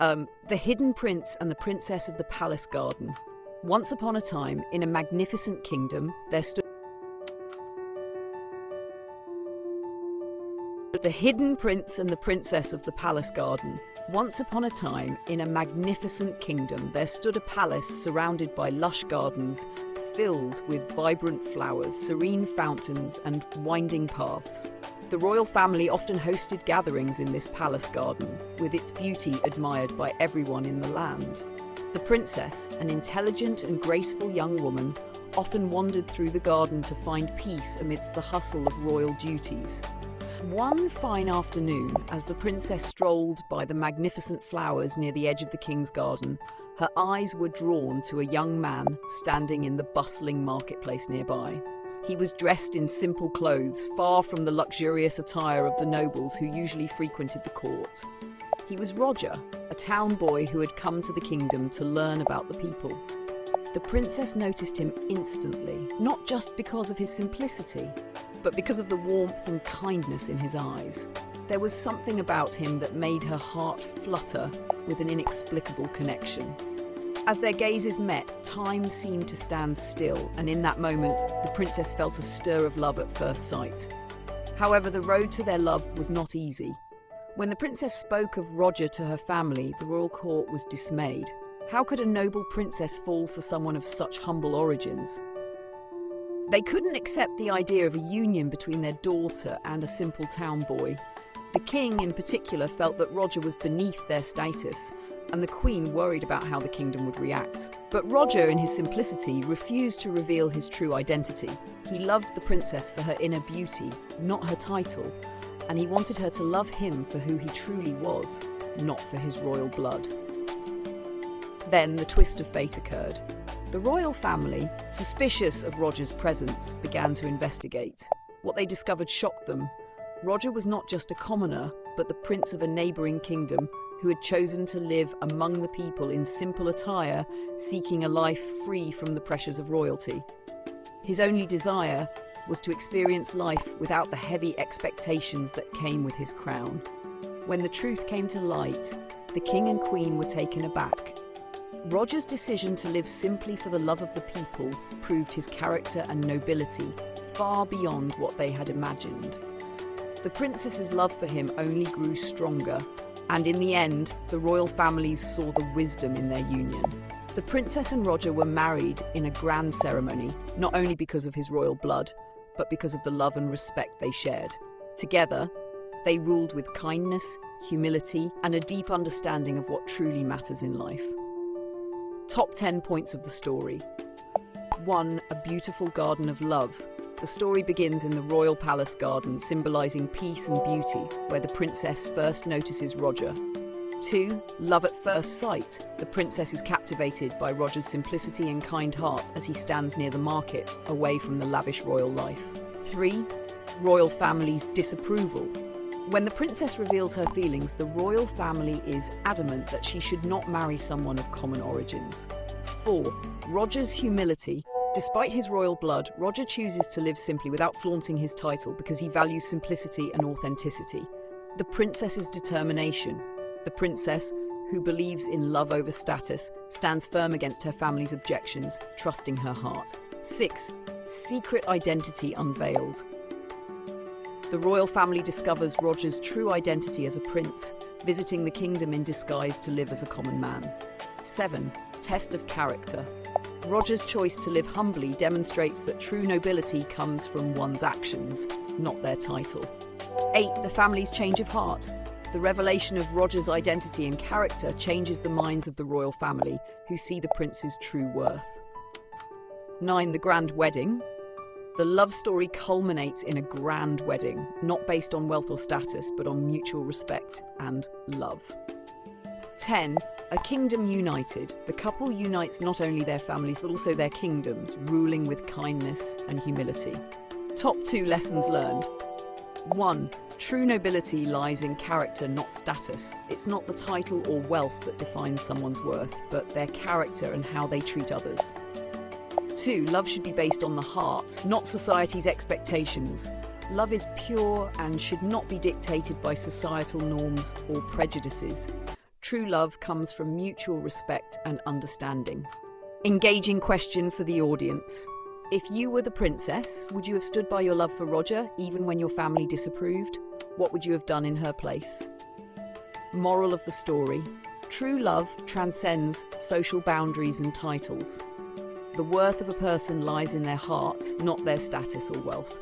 The Hidden Prince and the Princess of the Palace Garden. Once upon a time, in a magnificent kingdom, there stood the Hidden Prince and the Princess of the Palace Garden. Once upon a time, in a magnificent kingdom, there stood a palace surrounded by lush gardens, filled with vibrant flowers, serene fountains, and winding paths. The royal family often hosted gatherings in this palace garden, with its beauty admired by everyone in the land. The princess, an intelligent and graceful young woman, often wandered through the garden to find peace amidst the hustle of royal duties. One fine afternoon, as the princess strolled by the magnificent flowers near the edge of the king's garden, her eyes were drawn to a young man standing in the bustling marketplace nearby. He was dressed in simple clothes, far from the luxurious attire of the nobles who usually frequented the court. He was Roger, a town boy who had come to the kingdom to learn about the people. The princess noticed him instantly, not just because of his simplicity, but because of the warmth and kindness in his eyes. There was something about him that made her heart flutter with an inexplicable connection. As their gazes met, time seemed to stand still, and in that moment, the princess felt a stir of love at first sight. However, the road to their love was not easy. When the princess spoke of Roger to her family, the royal court was dismayed. How could a noble princess fall for someone of such humble origins? They couldn't accept the idea of a union between their daughter and a simple town boy. The king, in particular, felt that Roger was beneath their status, and the queen worried about how the kingdom would react. But Roger, in his simplicity, refused to reveal his true identity. He loved the princess for her inner beauty, not her title, and he wanted her to love him for who he truly was, not for his royal blood. Then the twist of fate occurred. The royal family, suspicious of Roger's presence, began to investigate. What they discovered shocked them. Roger was not just a commoner, but the prince of a neighbouring kingdom who had chosen to live among the people in simple attire, seeking a life free from the pressures of royalty. His only desire was to experience life without the heavy expectations that came with his crown. When the truth came to light, the king and queen were taken aback. Roger's decision to live simply for the love of the people proved his character and nobility far beyond what they had imagined. The princess's love for him only grew stronger, and in the end, the royal families saw the wisdom in their union. The princess and Roger were married in a grand ceremony, not only because of his royal blood, but because of the love and respect they shared. Together, they ruled with kindness, humility, and a deep understanding of what truly matters in life. Top 10 points of the story. 1. A beautiful garden of love. The story begins in the royal palace garden, symbolizing peace and beauty, where the princess first notices Roger. 2. Love at first sight. The princess is captivated by Roger's simplicity and kind heart as he stands near the market, away from the lavish royal life. 3. Royal family's disapproval. When the princess reveals her feelings, the royal family is adamant that she should not marry someone of common origins. 4. Roger's humility. Despite his royal blood, Roger chooses to live simply without flaunting his title because he values simplicity and authenticity. The princess's determination. The princess, who believes in love over status, stands firm against her family's objections, trusting her heart. 6. Secret identity unveiled. The royal family discovers Roger's true identity as a prince, visiting the kingdom in disguise to live as a common man. 7. Test of character. Roger's choice to live humbly demonstrates that true nobility comes from one's actions, not their title. 8. The family's change of heart. The revelation of Roger's identity and character changes the minds of the royal family, who see the prince's true worth. 9. The grand wedding. The love story culminates in a grand wedding, not based on wealth or status, but on mutual respect and love. 10. A kingdom united. The couple unites not only their families, but also their kingdoms, ruling with kindness and humility. Top 2 lessons learned. 1. True nobility lies in character, not status. It's not the title or wealth that defines someone's worth, but their character and how they treat others. 2. Love should be based on the heart, not society's expectations. Love is pure and should not be dictated by societal norms or prejudices. True love comes from mutual respect and understanding. Engaging question for the audience. If you were the princess, would you have stood by your love for Roger, even when your family disapproved? What would you have done in her place? Moral of the story. True love transcends social boundaries and titles. The worth of a person lies in their heart, not their status or wealth.